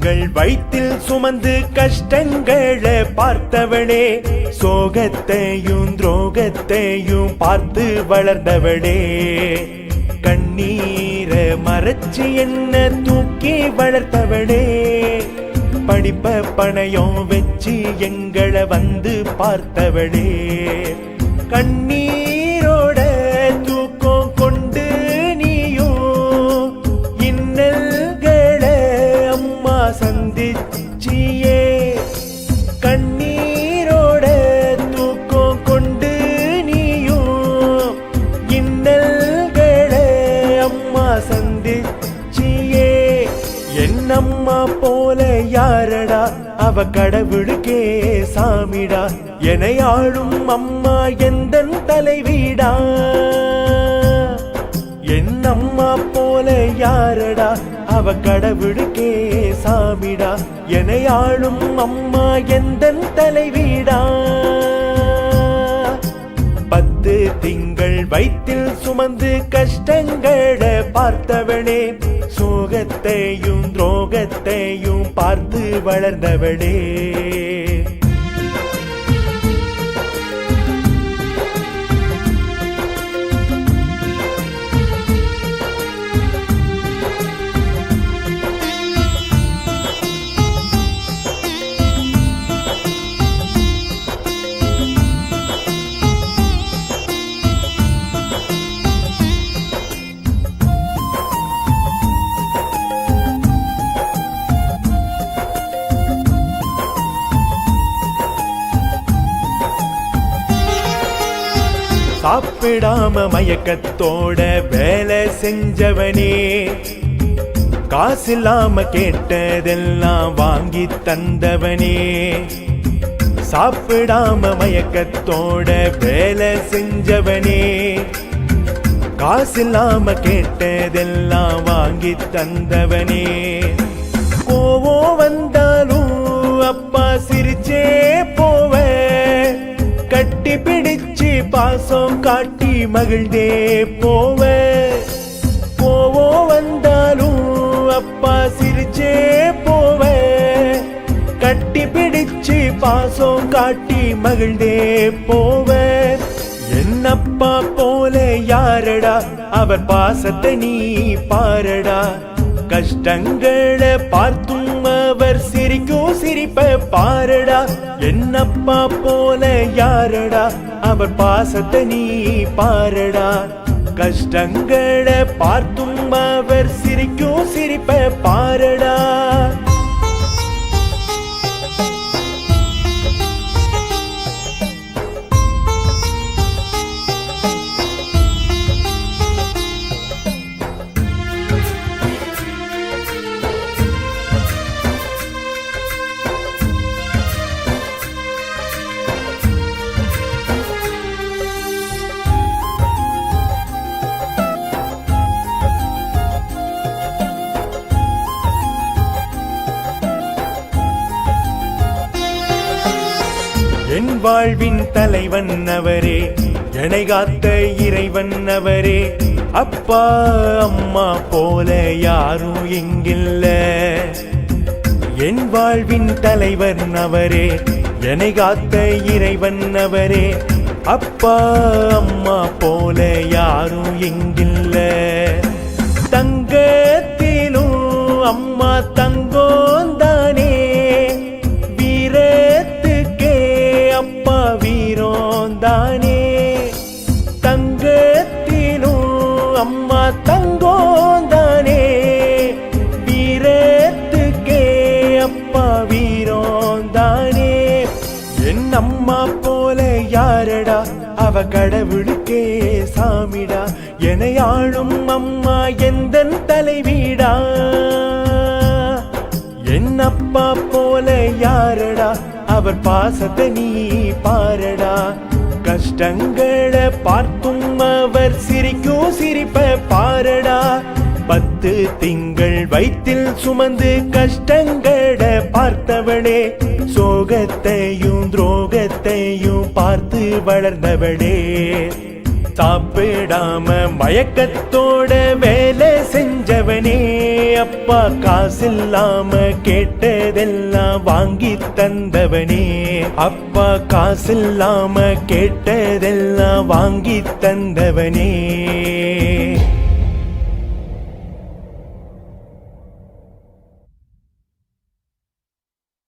திங்கள் வயிற்றில் சுமந்து கஷ்டங்களை பார்த்தவளே, சோகத்தையும் துரோகத்தையும் பார்த்து வளர்ந்தவளே, கண்ணீர மறைச்சு என்ன தூக்கி வளர்த்தவளே, படிப்ப பணையம் வச்சு எங்களை வந்து பார்த்தவளே, கண்ணீரோட தூக்கம் கொண்டு நீயும் இன்னல்களை அம்மா சந்திச்சியே, கண்ணீரோட தூக்கம் கொண்டு நீயும் இன்னல்களை அம்மா சந்திச்சியே, என்னம்மா போல யாரடா அவ கடவுளுக்கே சாமிடா, என்னை ஆளும் அம்மா எந்தன் தலைவீடா, என்னம்மா போல யாரடா அவ கடவுளுக்கே சாமிடா, என்னை ஆளும் அம்மா எந்தன் தலைவீடா, 10 திங்கள் வயிற்றில் சுமந்து கஷ்டங்களை பார்த்தவளே, சோகத்தையும் துரோகத்தையும் பார்த்து வளர்ந்தவளே, சாப்பிடாம மயக்கத்தோட வேலை செஞ்சவனே, காசில்லாம கேட்டதெல்லாம் வாங்கி தந்தவனே, சாப்பிடாம மயக்கத்தோட வேலை செஞ்சவனே, காசில்லாம கேட்டதெல்லாம் வாங்கி தந்தவனே, கோவம் வந்தாலும் அப்பா சிரிச்சே போவ, கட்டி பிடிச்சு பாசம் காட்டி மகிழ்ந்தே போவ, கோவம் வந்தாலும் அப்பா சிரிச்சே போவ, கட்டி பிடிச்சு பாசம் காட்டி மகிழ்ந்தே போவ, என்னப்பா போல யாரடா அவர் பாசத்தை நீ பாரடா, கஷ்டங்களை பார்த்தும் அவர் சிரிக்கும் சிரிப்ப பாரடா, என்னப்பா போல யாரடா அவர் பாசத்தை நீ பாரடா, கஷ்டங்களை பார்த்தும் அவர் சிரிக்கும் சிரிப்ப பாரடா, என் வாழ்வின் தலைவன் அவரே, என்னை காத்த இறைவன் அவரே, அப்பா அம்மா போல யாரும் இங்கில்ல, என் வாழ்வின் தலைவன் அவரே, என்னை காத்த இறைவன் அவரே, அப்பா அம்மா போல யாரும் இங்கில்ல, தங்கத்திலும் அம்மா தங்கோந்தானே, வீரோந்தானே, தங்கத்திலும் அம்மா தங்கோந்தானே, வீரத்துக்கே அப்பா வீரோந்தானே, என் அம்மா போல யாரடா அவ கடவுளுக்கே சாமிடா, என்னை ஆளும் அம்மா எந்தன் தலைவீடா, என்னப்பா போல யாரடா அவர் பாசத்தை நீ பாரடா, கஷ்டங்களை பார்த்தும் அவர் சிரிக்கும் சிரிப்ப பாரடா, 10 திங்கள் வயிற்றில் சுமந்து கஷ்டங்களை பார்த்தவளே, சோகத்தையும் துரோகத்தையும் பார்த்து வளர்ந்தவளே, சாப்பிடாம மயக்கத்தோட வேலை செஞ்சவனே, அப்பா காசில்லாம கேட்டதெல்லாம் வாங்கி தந்தவனே, அப்பா காசில்லாம கேட்டதெல்லாம் வாங்கி தந்தவனே.